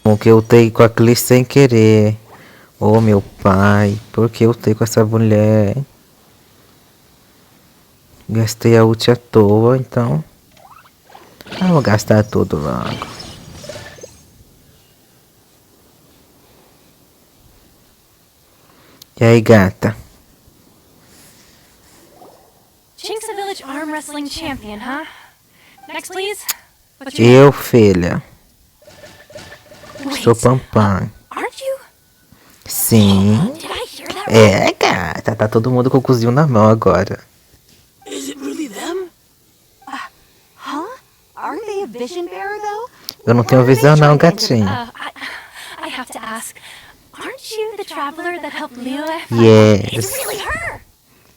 O que eu ultei com aquele sem querer. Ô, meu pai, por que eu ultei com essa mulher? Gastei a ult à toa, então. Ah, vou gastar tudo logo. E aí, gata? Chink's a village arm wrestling champion, huh? Next, please. What's your Eu, name? filha. Sou Pampam. Aren't you? Sim. Did I hear that right? É, gata. Tá todo mundo com o cozinho na mão agora. Is it really them? Huh? Aren't they a vision bearer, though? Eu não tenho visão não, gatinho. I have to ask. Aren't you the traveler that helped Leo? Yes. It's really her.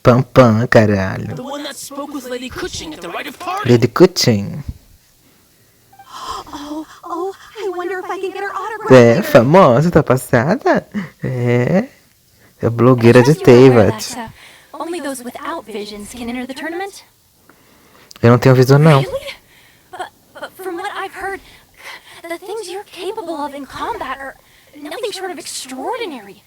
Pampam, caralho. The one that spoke with Lady Kuching at the right of party? Lady Kuching. Oh, I wonder if I can get her autograph. É, famosa, tá passada? É. É blogueira de Teyvat. Only those without visions can enter the tournament. Eu não tenho visão não. Really? But from what I've heard, the things you're capable of in combat are nothing short of extraordinary.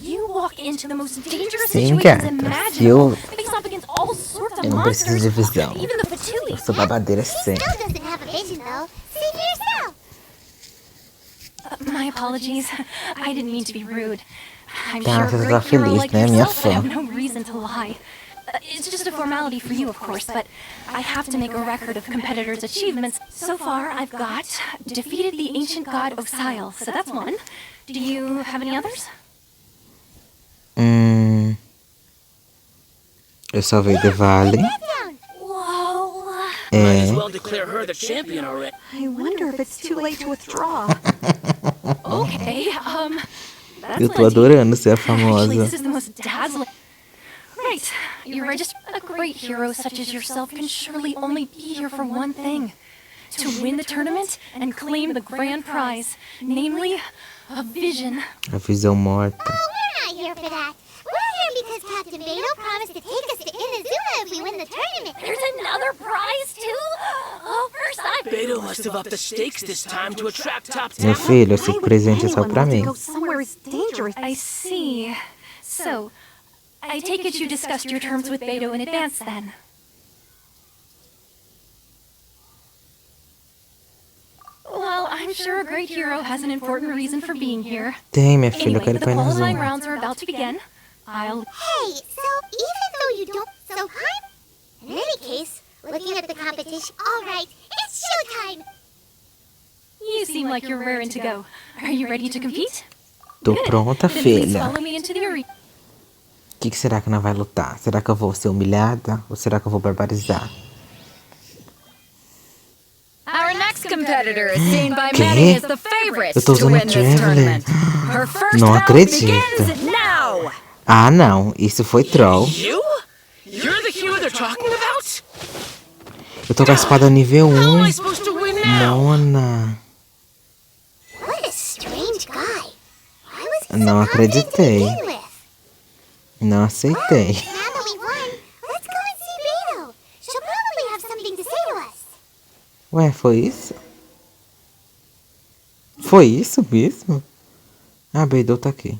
You walk into the most dangerous Sim, situations gata. imaginable, face up against all sorts of Eu não preciso monsters, de visão. even the Eu Fatui. sou babadeira sempre. Still doesn't have a vision, though. See for yourself. My apologies. I didn't mean to be rude. I'm Tá, sure a você great tá hero feliz, like né, minha yourself would fã? have no reason to lie. It's just a formality for you, of course, but I have to make a record of competitors' achievements. So far, I've got defeated the ancient god Osile, so that's one. Do you have any others? Eu salvei The Valley. Whoa. Might as É. well declare her the champion already. I wonder if it's too late to withdraw. Okay, that's Eu tô plenty. adorando ser a Actually, famosa. this is the most dazzling. Right, you're right. Just a great hero such as yourself can surely only be here for one thing: to win the tournament and claim the grand prize, namely, a vision. A visão morta. Oh, we're not here for that. We're here because Captain Beto promised to take us to Inazuma if we win the tournament. There's another prize too. Oh, first time. Beto must have upped the stakes this time to attract top Meu talent. filho, esse Why would presente é só anyone pra want to mim. go somewhere as dangerous? I see. So, I take it you discussed your terms with Beto in advance, then. Well, I'm sure a great hero has an important reason for being here. Tem, minha filha, eu Anyway, quero ir the pra qualifying Inazuma. rounds are about to begin. I'll... Hey, so even though you don't so time, in any case, looking at the competition, all right, it's showtime. You seem like you're raring to go. Are you ready to compete? Tô Good. pronta, Then please filha. follow me into the arena. O que será que nós vai lutar? Será que eu vou ser humilhada? Ou será que eu vou barbarizar? Our next competitor is seen by ¿Qué? many as the favorite Eu tô to usando win this Traveler. tournament. Her first Não bout acredito. begins now. Ah, não. Isso foi troll. You? You're the hero they're talking about? Eu tô com a espada nível How am 1. I supposed to win now? Mona. What a strange guy. I was Não acreditei. to begin with. Não aceitei. Now that we won, let's go and see Beto. She'll probably have something to say to us. Ué, foi isso? Foi isso mesmo? Ah, Beidou tá aqui.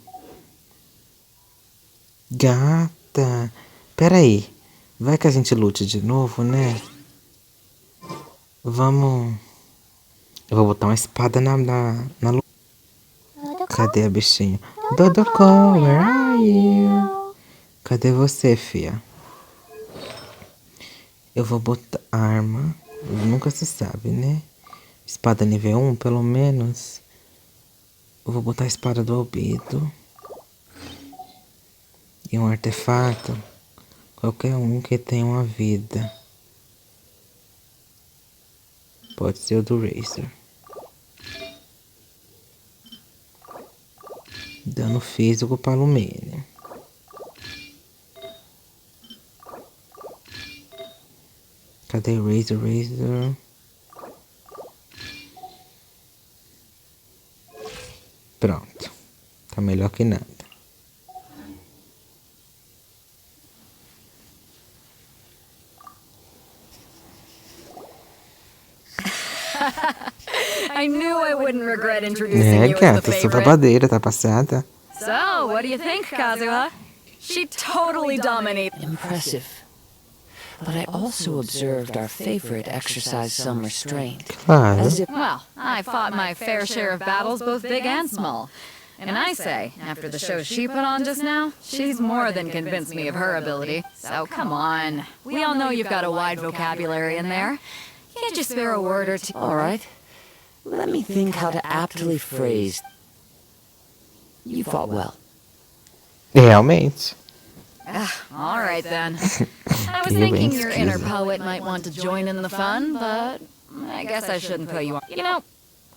Gata. Pera aí. Vai que a gente lute de novo, né? Vamos... Eu vou botar uma espada na luta. Cadê a bichinha? Dodoko, where are you? Cadê você, fia? Eu vou botar arma. Nunca se sabe, né? Espada nível 1, pelo menos. Eu vou botar a espada do Albedo. E um artefato. Qualquer um que tenha uma vida. Pode ser o do Razer. Dano físico para o Lumene. Cadê o Razer? Pronto. Tá melhor que nada. I knew I wouldn't regret introducing you as the gata, sou favorite. babadeira, tá passada? So, what do you think, Kazuha? She totally dominates. Impressive. But I also observed our favorite exercise some restraint. Claro. As if Well, I fought my fair share of battles, both big and small. And I say, after the show she put on just now, she's more than convinced me of her ability. So come on. We all know you've got a wide vocabulary in there. Can't you spare a word or two? all right. Let me think how to aptly phrase. You fought well. Realmente. All right then. I was You're thinking your inner excused. poet might want to join in the fun, but I guess I shouldn't put you on. You know,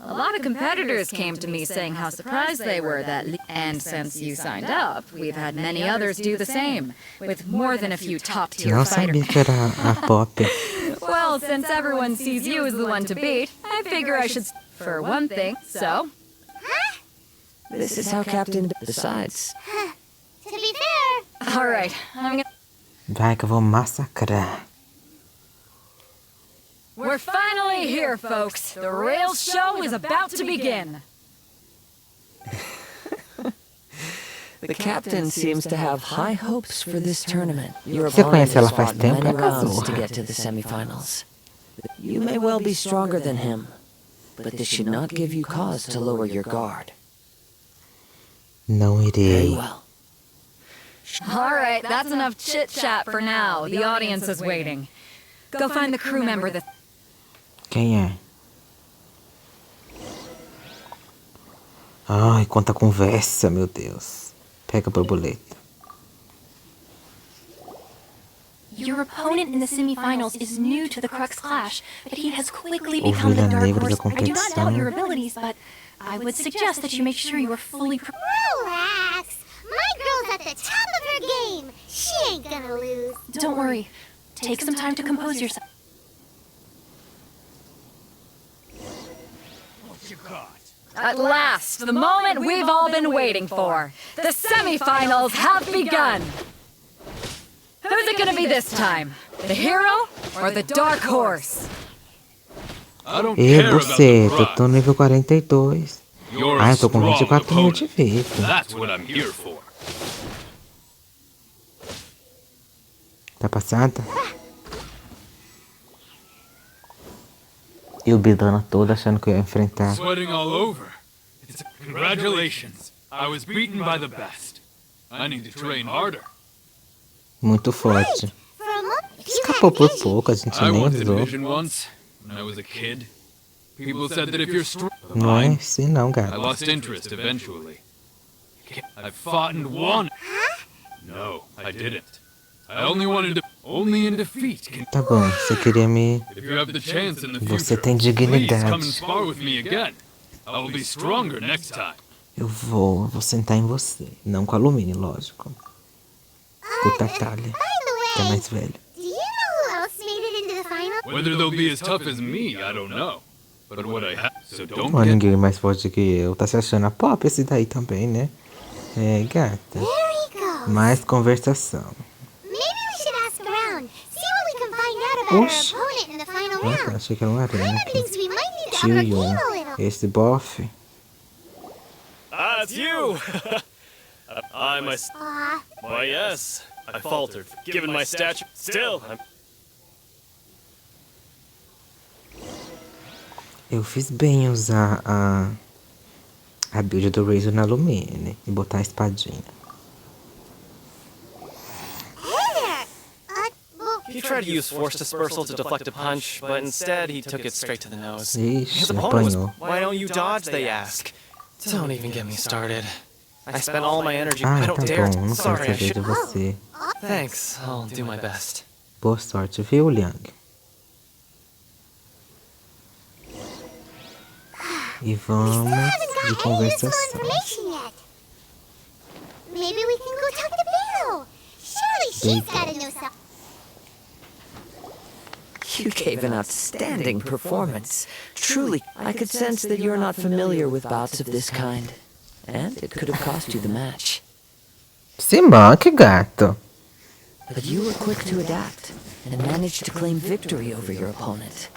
a lot of competitors came to me saying how surprised they were that, and since you signed up, we've had many others do the same, with more than a few top-tier Não fighters. sabia que era a Pop. Well, since everyone sees you as the one to beat, I figure I should, for one thing, so... This is how Captain decides. To be fair, All right, I'm gonna... Vai que eu vou massacrar. We're finally here, folks. The real show is about to begin. The captain seems to have high hopes for this tournament. Your Você opponent conhece ela has faz fought tempo, many é rounds Kazuha? to get to the semifinals. You may well be stronger than him, but this should not give you cause to lower your guard. Não Very irei. well. All right, that's enough chit-chat for now. The audience is waiting. Go find the crew member that... Quem é? Ai, quanta conversa, meu Deus. Pega a borboleta. Your opponent in the semifinals is new to the Crux Clash, but he has quickly become the Ovelha dark negra da horse. I do not doubt competição. your abilities, but I would suggest that you make sure you are fully prepared. relax. My girl's at the top of her game. She ain't gonna lose. Don't worry. Take some time to compose yourself. At last, the moment we've all been waiting for. The semifinals have begun. Who's it gonna be this time? The hero or the dark horse? I don't E care about você, the eu tô prize. nível 42. You're Ah, a eu tô com strong 24 mil opponent. de vida. That's what I'm here for. Tá passada? E o Bidana todo achando que eu ia enfrentar. Sweating all over. Congratulations. I was beaten by the best. I need to train harder. Muito forte. For a moment, you Escapou had por vision. pouco, a gente I nem wanted usou. vision once, when I was a kid. People said that if you're strong, Não é assim não, I gato. lost interest eventually. I fought and won. No, I didn't. I only wanted to. Only in defeat can. Tá bom, você queria me... If you have the chance in the Você future, tem please come and dignidade. spar with me again. I will be stronger next time. Eu vou sentar em você. Não com alumínio, lógico. Com o Tatalha, By que the é way, mais velho. do you know who else made it into the final? Whether they'll be as tough as me, I don't know. But what I have, so don't Não há get. ninguém mais forte que eu. Tá se achando a Pop esse daí também, né? É, gata. There he goes. Mais conversação. Maybe we should ask around, see what we can find out about Oxi. our opponent in the final Nossa, round. achei que era uma arena Paimon aqui. thinks we might need to up Tio our game Yun. a little. Esse bofe. Ah, it's you! I'm a... Aw, Why, yes. I faltered, given my stature. Still, I'm... Eu fiz bem em usar a build do Razor na alumínio e botar a espadinha. hey there. Well, He tried to use force dispersal to deflect a punch, but instead he took it straight to the nose. Ixi, His opponent was... apanhou. Why don't you dodge, they ask. Don't even get me started. I spent all my energy. Ah, I tá don't dare. bom, não quero Sorry, I saber de should... você. Thanks, I'll do my best. Boa sorte, viu, Liang? E vamos haven't de got any useful conversação. information yet. Maybe we can go talk to Beto. Surely she's gotta know something. You gave an outstanding performance. Truly, I could sense that you're not familiar with bouts of this kind. And it could have cost you the match. Se manque, gato. But you were quick to adapt and managed to claim victory over your opponent.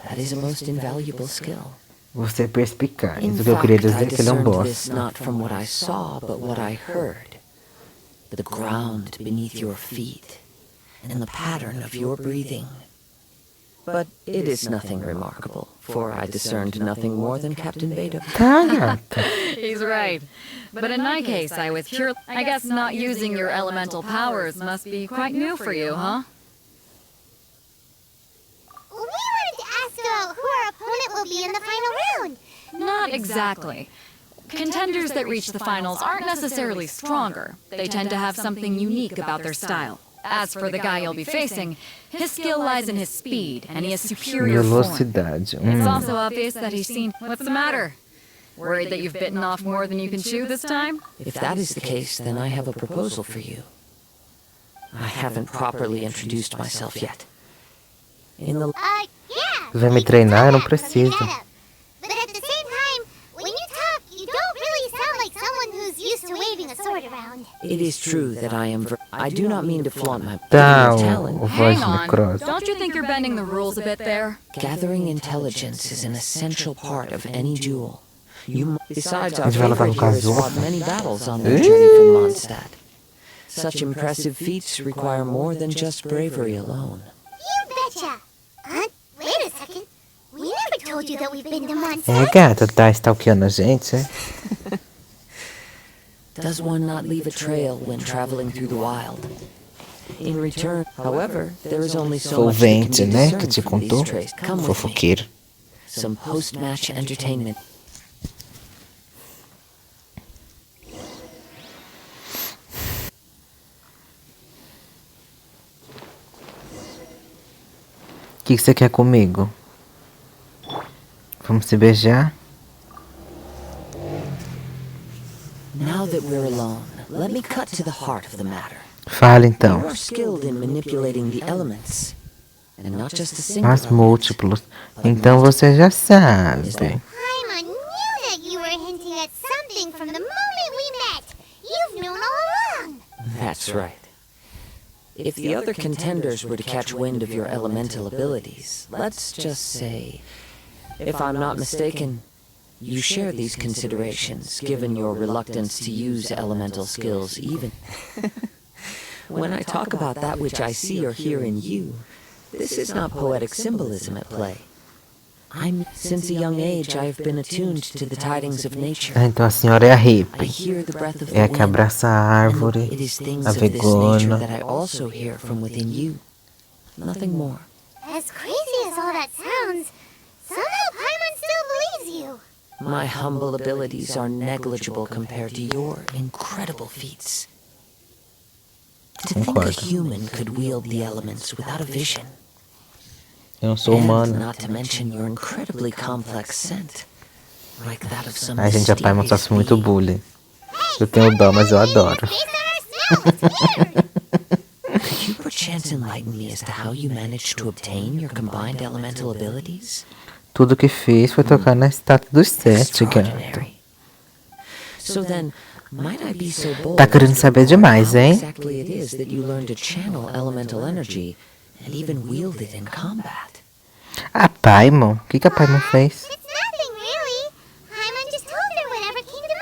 That is a most invaluable skill. Você é perspicaz. In O que eu queria fact, dizer I é que ele é um discerned this bosta. not from what I saw, but what I heard. The ground beneath your feet, and the pattern of your breathing. But it is nothing remarkable, for I discerned nothing more than Captain Beta. Tá, gata. He's right. But in my case, I guess not using your elemental powers must be quite new for you, huh? We wanted to ask who our opponent will be in the final round. Not exactly. Contenders that reach the finals aren't necessarily stronger. They tend to have something unique about their style. As for the guy you'll be facing, his skill lies in his speed, and he has superior form. Velocidade. It's also obvious that he's seen... What's the matter? Worried that you've bitten off more than you can chew this time? If that is the case, then I have a proposal for you. I haven't properly introduced myself yet. In the Yeah. Vai me treinar? Eu não preciso. But at the same time, when you talk, you don't really sound like someone who's used to waving a sword around. It is true that I do not mean to flaunt my Tá, talent. o voz Hang on. necrosa. Don't you think you're bending the rules a bit there? Gathering intelligence is an essential part of any duel. Besides, our A gente vai lutar favorite no here has Kazuha. fought many battles on their journey from Mondstadt. Such impressive feats require more than just bravery alone. You betcha. Wait a second. We never told you that we've been to Missão. É, gata, tá stalkeando a gente, é? Does one not leave a trail when traveling through the wild? In return, however, there is only so Foi o much that can Vente, be né, que discerned te from these contou. traits. Come with me. Fofoqueiro. Some post-match entertainment. O que você quer comigo? Vamos se beijar? Now that we're alone, let me cut to the heart of the matter. Fala então. You are skilled in manipulating the elements, and not just a single As element. múltiplos. Então você já sabe. Paimon knew that you were hinting at something from the moment we met. You've known all along. That's right. If the other contenders were to catch wind of your elemental abilities, let's just say, if I'm not mistaken, you share these considerations, given your reluctance to use elemental skills even. When I talk about that which I see or hear in you, this is not poetic symbolism at play. Since a young age, I have been attuned to the tidings of nature. Ah, então a senhora é a I hippie. hear the breath of the É a que wind. abraça a And árvore, it is things a of this nature vegana. that I also hear from within you. Nothing more. As crazy as all that sounds, somehow Paimon still believes you. My humble abilities are negligible compared to your incredible feats. To think a Concordo. human could wield the elements without a vision. Eu não sou And humana. not to mention your incredibly complex scent. Like that of some Ai, gente, a Paimon mysterious sofre muito being. bullying. Eu tenho dó, mas eu adoro. Based on our smells, it's weird. Could you perchance enlighten me as to how you managed to obtain your combined elemental abilities? Tudo que fiz foi tocar na estátua dos 7, gato. Extraordinary. So then, might I be so bold Tá querendo saber demais, hein? how exactly it is that you learn to channel elemental energy and even wield it in combat? A Paimon? O que a Paimon fez? It's nothing, really. Paimon just told her whatever came to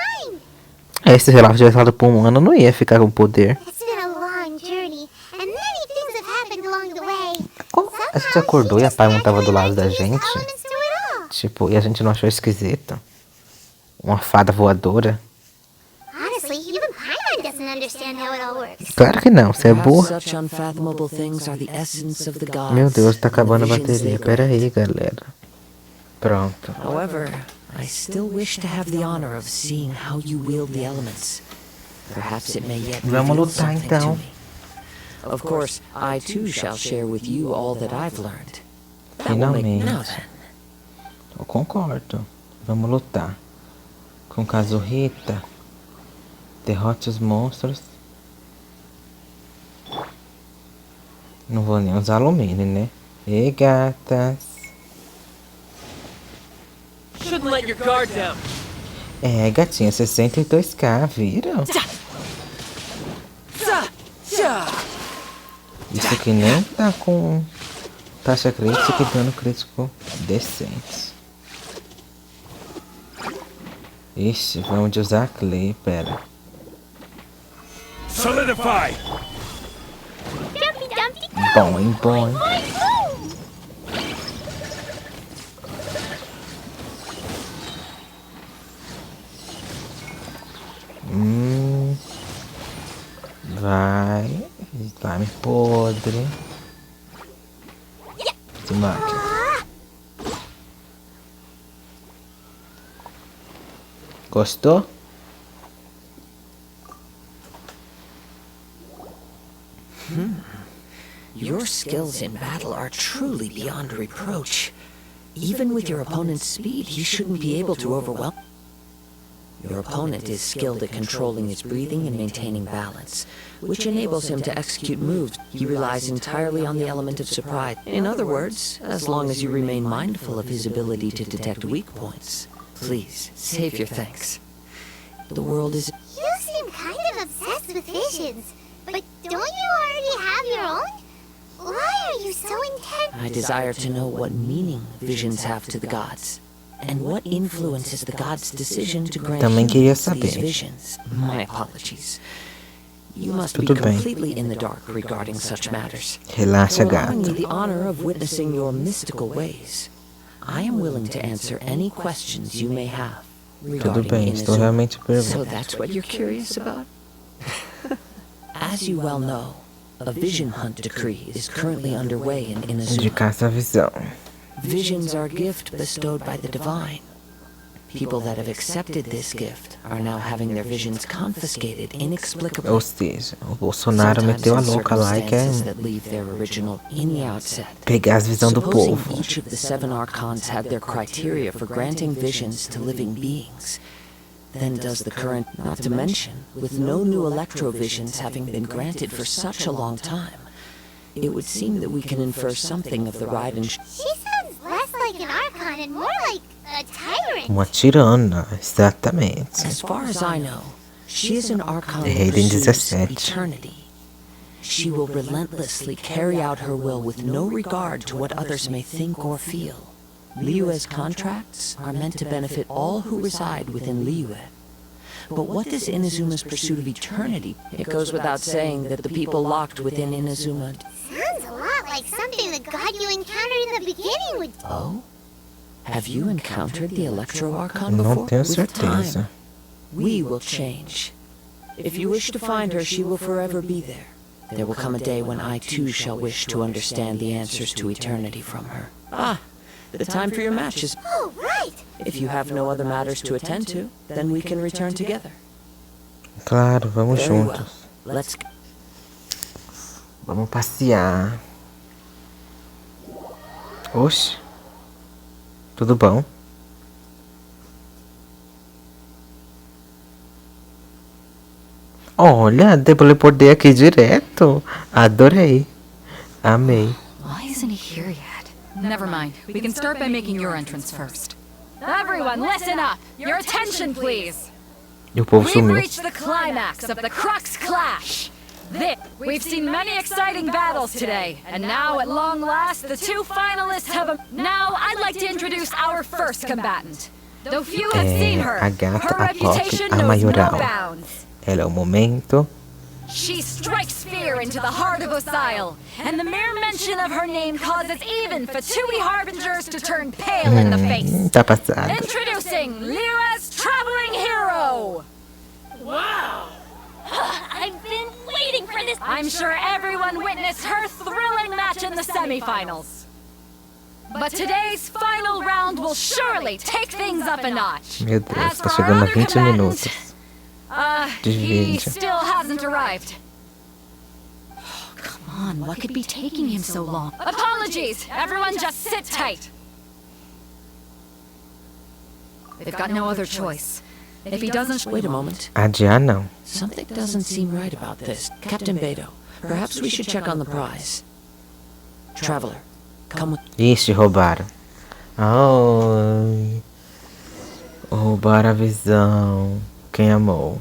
mind. Se o relógio tivesse falado por um ano, eu não ia ficar com poder. It's been a long journey, and many things have happened along the way. Como? A gente acordou e a Paimon tava do lado da gente? Elements to it all. Tipo, e a gente não achou esquisito? Uma fada voadora? Honestly, even Paimon doesn't understand how it all works. Claro que não, você é Perhaps burra. such unfathomable things are the essence of the gods. Meu Deus, tá and the acabando a visions bateria. they Pera grant. aí, galera. Pronto. However, I still wish to have the honor of seeing how you wield the elements. Perhaps it may yet Vamos reveal lutar, something então. to me. Of course, I too shall share with you all that I've learned. That will make Finalmente. now then. Eu concordo. Vamos lutar. Com Kazuhita. Derrote os monstros. Não vou nem usar alumínio, né? E gatas. Shouldn't let your guard down. É, gatinha, 62k, viram? Isso aqui nem tá com taxa crítica e dano crítico decente. Ixi, vamos de usar Clay, pera. Solidify! Dumpty Dumpty go! Boing, boing. Boing, boom! Vai. Slime podre. Se mate. Gostou? Your skills in battle are truly beyond reproach. Even with your opponent's speed, he shouldn't be able to overwhelm. Your opponent is skilled at controlling his breathing and maintaining balance, which enables him to execute moves. He relies entirely on the element of surprise. In other words, as long as you remain mindful of his ability to detect weak points, please save your thanks. The world is... You seem kind of obsessed with visions, but don't you already have your own? Why are you so intent? I desire to know what meaning visions have to the gods, and what influences the gods' decision to grant Também queria humans these saber. visions. My apologies. You must be Tudo bem. completely in the dark regarding such matters. Relaxa, For allowing me gato. the honor of witnessing your mystical ways, I am willing to answer any questions you may have Tudo regarding bem, estou Inazuma. realmente So perguntando. that's what you're curious about? As you well know, a vision hunt decree is currently underway in De Inazuma. caça à visão. Visions are a gift bestowed by the divine. People that have accepted this gift are now having their visions confiscated inexplicably. Ou seja, o Bolsonaro Sometimes meteu a in louca lá e quer circumstances that leave their original in the outset. pegar as visões do Supposing povo. each of the 7 archons had their criteria for granting visions to living beings, then does the current, not to mention, with no new electrovisions having been granted for such a long time, it would seem that we can infer something of the Raiden. She sounds less like an Archon and more like a tyrant. Uma tirana, exatamente. As far as I know, she is an Archon Raiden who pursues 17. eternity. She will relentlessly carry out her will with no regard to what others may think or feel. Liyue's contracts are meant to benefit all who reside within Liyue. But what does Inazuma's pursuit of eternity? It goes without saying that the people locked within Inazuma... Sounds a lot like something the god you encountered in the beginning would do. Oh? Have you encountered the Electro Archon Não before? tenho With certeza. time, we will change. If you wish to find her, she will forever be there. There will come a day when I too shall wish to understand the answers to eternity from her. Ah, the time for your match is... Oh, right. If you have no other matters to attend to, then we can return together. Claro, vamos Very juntos. well. Let's go. Vamos passear. Oxe. Tudo bom? Olha, dei poder aqui direto. Adorei. Amei. Why isn't he here yet? Never mind. We can start by making your entrance first. Everyone, listen up! Your attention, please! E o povo We've sumiu. reached the climax of the Crux Clash! We've seen many exciting battles today, and now at long last, the 2 finalists have Now, I'd like to introduce our first combatant. Though few have seen her, a gata, her a reputation Poppy, a knows no Maioral. bounds. Ela é o momento. She strikes fear into the heart of Osile, and the mere mention of her name causes even Fatui Harbingers to turn pale in the face. Tá passado. Introducing Liyue's traveling hero! I've been waiting for this. I'm sure everyone witnessed her thrilling match in the semifinals. But today's final round will surely take things up a notch. Meu Deus, As tá for our chegando a other 20 combatant, minutos. he Divide. still hasn't arrived. Oh, come on, what could be taking him so long? Apologies, everyone just sit tight. They've got no other choice. If he doesn't... Wait a moment. Adiar não. Something doesn't seem right about this. Captain Beto, perhaps we should check on the prize. Traveler, come with... Ixi, roubaram. Ai. Roubaram a visão. Quem amou?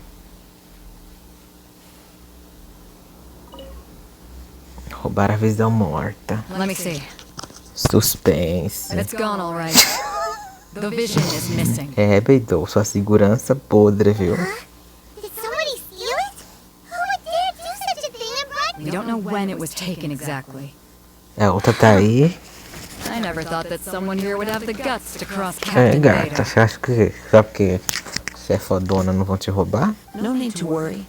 Roubaram a visão morta. Let me see. Suspense. It's gone all right. The vision is missing. É, Beidou, sua segurança podre, viu? Did somebody steal it? Who would dare do such a thing and bribe? We don't know when it was taken exactly. A outra tá aí. I never thought that someone here would have the guts to cross É, Captain gata, Vader. você acha que só porque você é fodona não vão te roubar? No need to worry.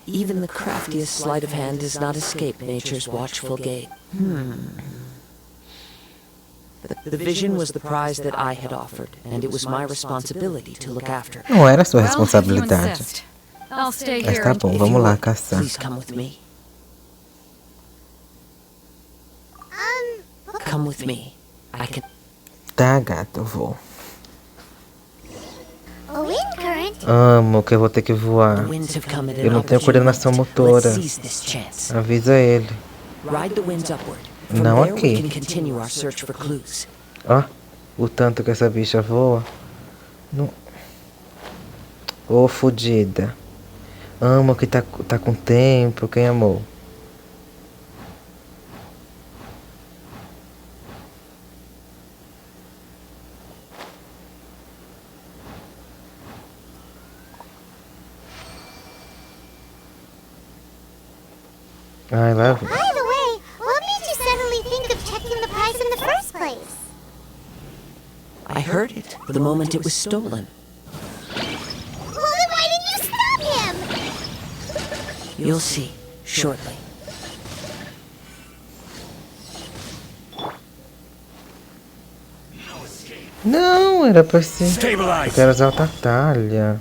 Even the craftiest sleight of hand does not escape nature's watchful gaze. The vision was the prize that I had offered, and it was my responsibility to look after. Não era sua Well, if you responsabilidade. insist, I'll stay Mas here tá and bom, If vamos you lá would, caçar. Please come with me. What Come with me. I can. Tá, gata, eu vou. a wind current? Amo que eu vou ter que The voar. winds have come at Eu an não tenho opportune coordenação moment. motora. Let's seize this chance. Avisa ele. Ride the winds upward. From Não there aqui. we can continue our search for clues. Ó, o tanto que essa bicha voa. Não. Ô, fodida. Amo que tá com tempo. Quem amou? Ai, lá vem. By the way, what made you suddenly think of checking the prize in the first place? I heard it the moment it was stolen. Well, then why didn't you stop him? You'll see shortly. Não, era pra ser. Eu quero usar outra talha.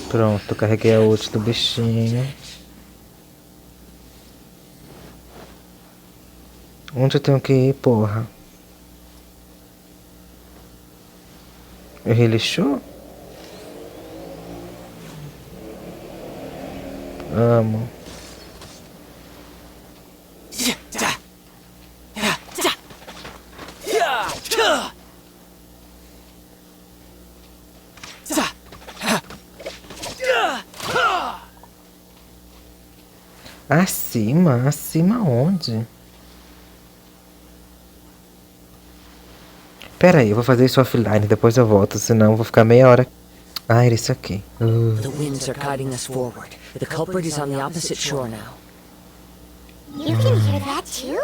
Pronto, carreguei a ult do bichinho. Onde eu tenho que ir, porra? Eu relixou? Amo. Acima? Acima onde? Pera aí, eu vou fazer isso offline, depois eu volto, senão eu vou ficar meia hora. Ah, era isso aqui. The winds are guiding us forward. The culprit is on the opposite shore now. You can hear that too?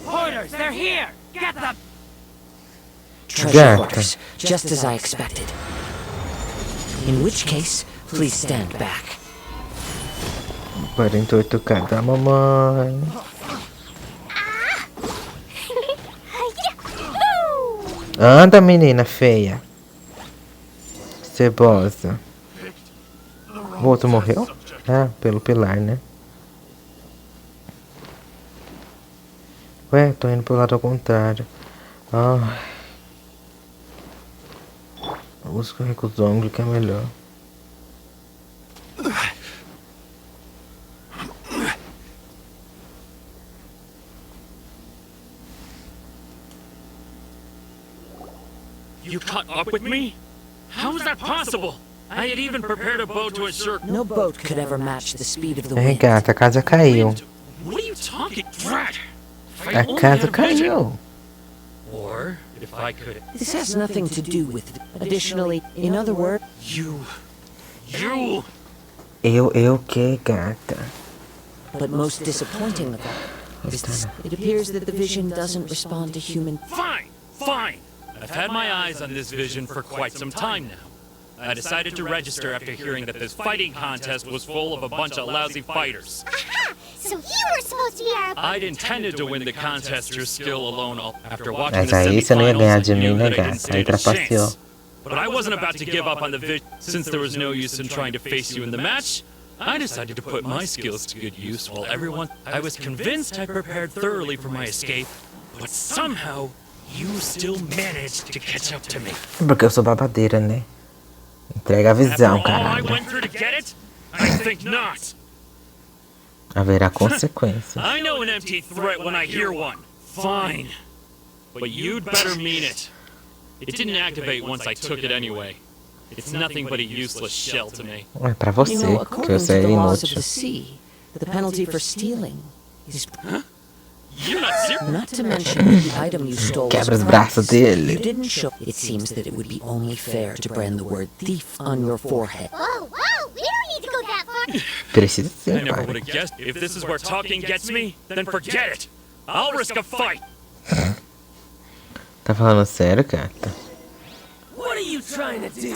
Hoarders, they're here! Get them! Treasure Gata. quarters, just as I expected. In which case, please stand back. 48k da mamãe. Anda, menina feia. Cebosa. O outro morreu? Ah, pelo pilar, né? Ué, tô indo pro lado ao contrário. Ai. Uso o recusongo que é melhor. You caught up with me? How is that possible? I had even prepared a boat to assure. No boat could ever match the speed of the É, wind. gata, a casa caiu. What are you talking? Drat! If I A only casa had a vision. caiu. Or if I could. This has nothing to do with. Additionally, in other words, You. Eu que, gata? but most disappointing of all, is this. It appears that the vision doesn't respond to human. Fine! Fine! I've had my eyes on this vision for quite some time now. I decided to register after hearing that this fighting contest was full of a bunch of lousy fighters. Aha! So you were supposed to be our... I'd intended to win the contest through skill alone. After watching Mas the aí você não ia ganhar semifinals, de I mim, knew né, that I didn't gata? stand Aí a trapaceou. chance. But I wasn't about to give up on the vision. Since there was no use in trying to face you in the match, I decided to put my skills to good use while everyone... I was convinced I prepared thoroughly for my escape, but somehow you still managed to catch up to me. Porque eu sou babadeira, né? Entrega a After visão, all I caralho. went through to get it? I think not. Haverá consequências. I know an empty threat when I hear one. Fine. But you'd better mean it. It didn't activate once I took it anyway. It's nothing but a useless shell to me. É pra você, You know, que according você to é the laws of inútil. the sea, the penalty for stealing is... You're not serious? Not to mention the item you stole Quebra os was braços priceless. dele. You didn't show... It seems that it would be only fair to brand the word thief on your forehead. Whoa, whoa, we don't need to go that far. Precisa I sim, never pai. would have guessed. If this is where talking gets me, then forget it. I'll risk a fight. Tá falando sério, gata? What are you trying to do?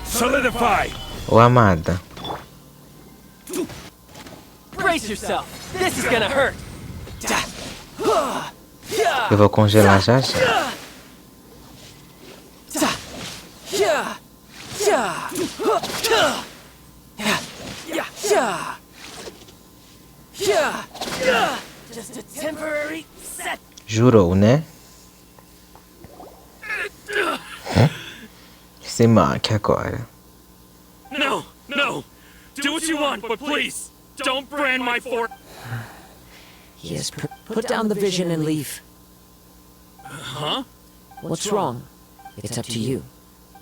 Solidify! Ô, amada. Brace yourself. This is gonna hurt. Eu vou congelar já já. Just a temporary set. Jurou, né? Se manque agora. No, no. Do what you want, but please, don't brand my fort. Yes, put down the vision and leave. Huh? What's wrong? It's up to you.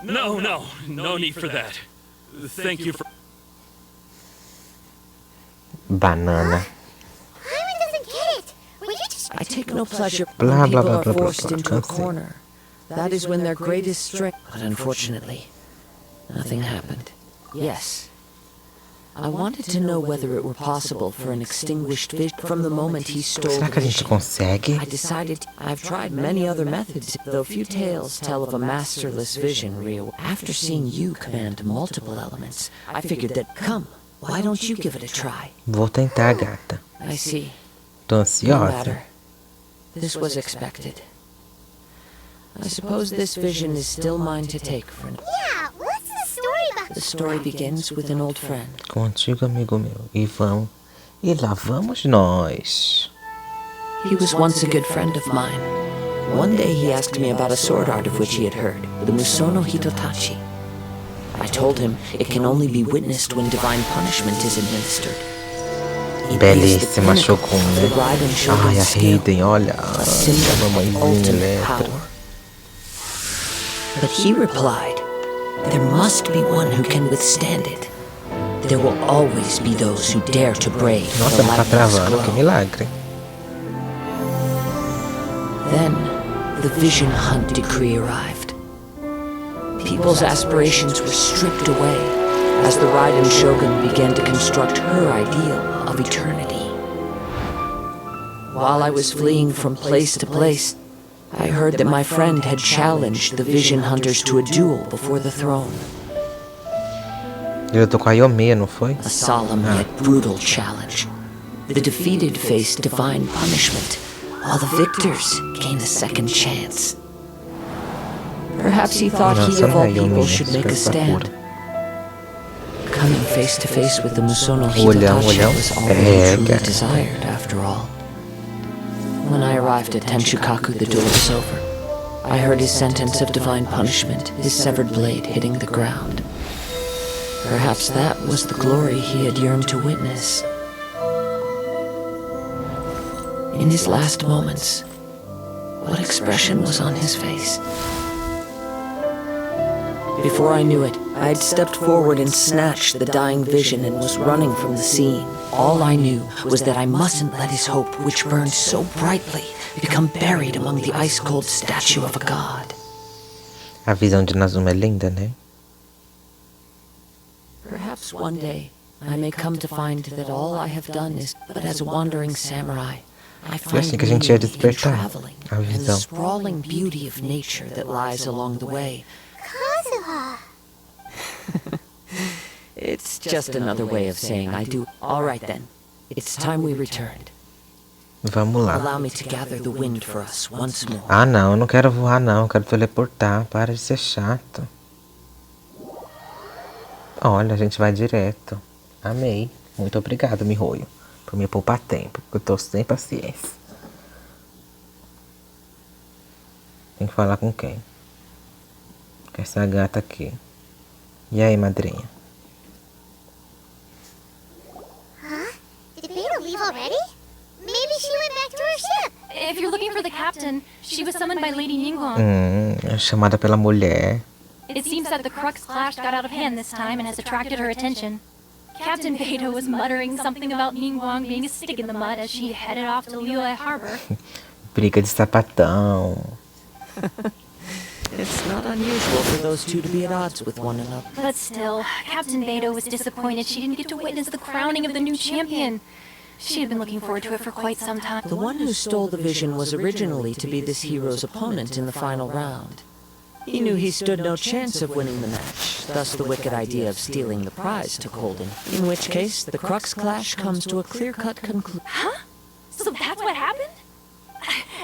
No, no. No need for that. Thank you for... Banana. Hyman doesn't get it. Will you just... I take no pleasure Blah, when blah, people blah, are blah, blah, forced blah, into a can't see. corner. That is when their greatest strength... But unfortunately, nothing happened. Yes. I wanted to know whether it were possible for an extinguished vision from the moment he stole Será the que a gente vision. consegue? I decided I've tried many other methods, though few tales tell of a masterless vision real. After seeing you command multiple elements, I figured that, come, why don't you give it a try? Vou tentar, gata. I see. Tô No ansiosa. matter. This was expected. I suppose this vision is still mine to take for now. Yeah, what's the story behind... The story begins with an old friend. Com um antigo amigo meu. E vamos. E lá vamos nós. He was once a good friend of mine. One day he asked me about a sword art of which he had heard, the Musono Hitotachi. I told him it can only be witnessed when divine punishment is administered. It is the Belíssima pinnacle Shokun, of né? the Raiden Ai, Shogun's a skill, Raiden, olha. a A symbol of mamãezinha ultimate elétrica. power. But he replied, there must be one who can withstand it. There will always be those who dare to brave Nossa, the não tá lightning's travando. Que glow. milagre. Then, the vision hunt decree arrived. People's aspirations were stripped away as the Raiden Shogun began to construct her ideal of eternity. While I was fleeing from place to place, I heard that my friend had challenged the vision hunters to a duel before the throne. Ele lutou com a Yomi, não foi? A solemn yet brutal challenge. The defeated faced divine punishment, while the victors gained a second chance. Perhaps he thought he Nossa, of all não é Yomi, people né? should make a Essa stand. cura. Coming face to face with the Musono Olhão, Hitotachi olhão. was all that he É, truly cara. desired, after all. When I arrived at Tenshukaku, the duel was over. I heard his sentence of divine punishment, his severed blade hitting the ground. Perhaps that was the glory he had yearned to witness. In his last moments, what expression was on his face? Before I knew it, I had stepped forward and snatched the dying vision and was running from the scene. All I knew was that I mustn't let his hope, which burned so brightly, become buried among the ice-cold statue of a god. A visão de Inazuma é linda, né? Perhaps one day I may come to find that all I have done is but as a wandering samurai. I Foi assim find que a gente ia meaning in despertar traveling a and the visão. sprawling beauty of nature that lies along the way. Kazuha. It's just another way of saying I do. All right then. It's time we returned. Vamos lá. Allow me to gather the wind for us once more. Ah, não, eu não quero voar, não. Eu quero teleportar. Para de ser chato. Olha, a gente vai direto. Amei. Muito obrigado, Mihoyo, por me poupar tempo, porque eu tô sem paciência. Tem que falar com quem? Com essa gata aqui. E aí, madrinha? summoned by Lady Ningguang. Chamada pela mulher. It seems that the Crux clash got out of hand this time and has attracted her attention. Captain Beidou was muttering something about Ningguang being a stick in the mud as she headed off to Liyue Harbor. Briga de sapatão. It's not unusual for those two to be at odds with one another. But still, Captain Beidou was disappointed she didn't get to witness the crowning of the new champion. She had been looking forward to it for quite some time. The one who stole the vision was originally to be this hero's opponent in the final round. He knew he stood no chance of winning the match, thus the wicked idea of stealing the prize took hold in. In which case, the Crux clash comes to a clear-cut conclusion. Huh? So that's what happened?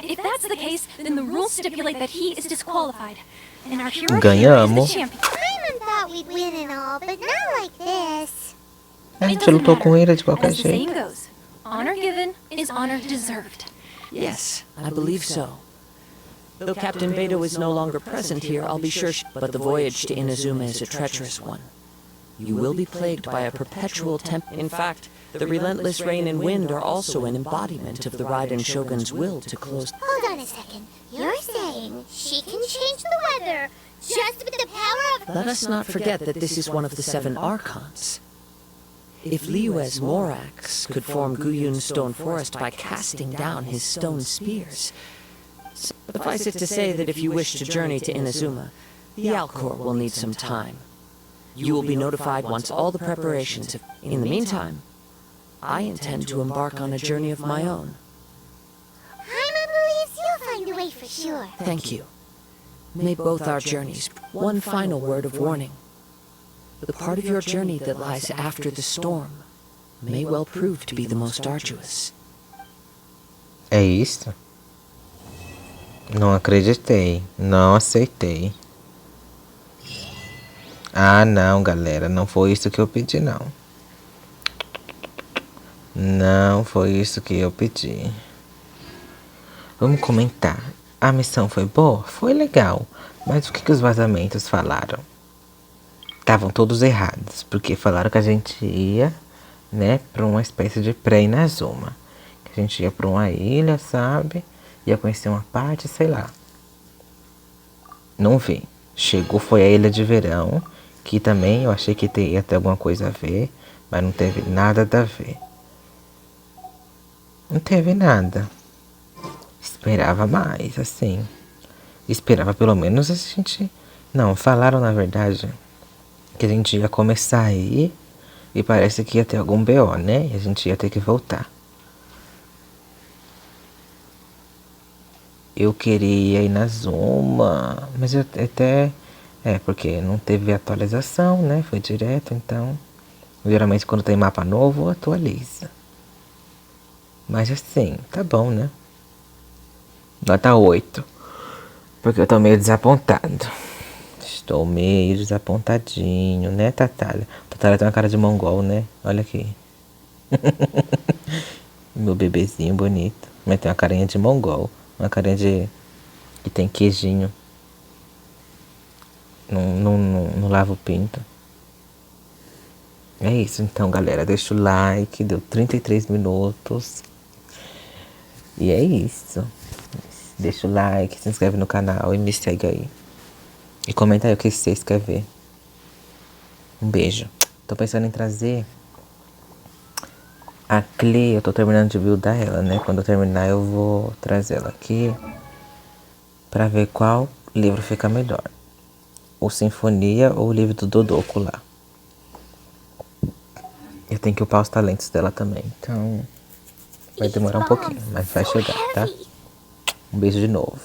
If that's the case, then the rules stipulate that he is disqualified. And our hero here is the champion. Paimon thought we'd win and all, but not like this. A gente lutou com ele de qualquer As the saying jeito. goes, honor given is honor deserved. Yes, I believe so. Though Captain Beidou is no longer present here, I'll be sure but the voyage to Inazuma is a treacherous one. You will be plagued by a perpetual In fact, the relentless rain and wind are also an embodiment of the Raiden Shogun's will to close. Hold on a second. You're saying she can change the weather just with the power of... Let us not forget that this is one of the 7 Archons. If Liyue's Morax could form Guyun's stone forest by casting down his stone spears, suffice it to say that if you wish to journey to Inazuma, the Alcor will need some time. You will be notified once all the preparations have... In the meantime, I intend to embark on a journey of my own. Paimon believes you'll find a way for sure. Thank you. May both our journeys... One final word of warning. The part of your journey that lies after the storm may well prove to be the most arduous. É isso? Não acreditei. Não aceitei. Ah, não, galera. Não foi isso que eu pedi, não. Não foi isso que eu pedi. Vamos comentar. A missão foi boa? Foi legal. Mas o que os vazamentos falaram? Estavam todos errados. Porque falaram que a gente ia, né, pra uma espécie de pré-Inazuma. Que a gente ia pra uma ilha, sabe? Ia conhecer uma parte, sei lá. Não vi. Chegou, foi a Ilha de Verão. Que também eu achei que ia ter alguma coisa a ver. Mas não teve nada a ver. Não teve nada. Esperava mais, assim. Esperava pelo menos a gente... Não, falaram na verdade que a gente ia começar aí. E parece que ia ter algum BO, né? E a gente ia ter que voltar. Eu queria ir na Inazuma, mas eu até... porque não teve atualização, né? Foi direto, então... Geralmente quando tem mapa novo, atualiza. Mas assim, tá bom, né? Nota 8. Porque eu tô meio desapontado. Estou meio desapontadinho, né, Tatália? Tatália tem uma cara de mongol, né? Olha aqui. Meu bebezinho bonito. Mas tem uma carinha de mongol. Uma carinha de... que tem queijinho. Não lava o pinto. É isso então, galera. Deixa o like. Deu 33 minutos. E é isso. Deixa o like, se inscreve no canal e me segue aí. E comenta aí o que vocês querem ver. Um beijo. Tô pensando em trazer a Cleo. Eu tô terminando de buildar ela, né? Quando eu terminar eu vou trazer ela aqui pra ver qual livro fica melhor. O Sinfonia ou o livro do Dodoko lá. Eu tenho que upar os talentos dela também. Então vai demorar um pouquinho, mas vai chegar, tá? Um beijo de novo.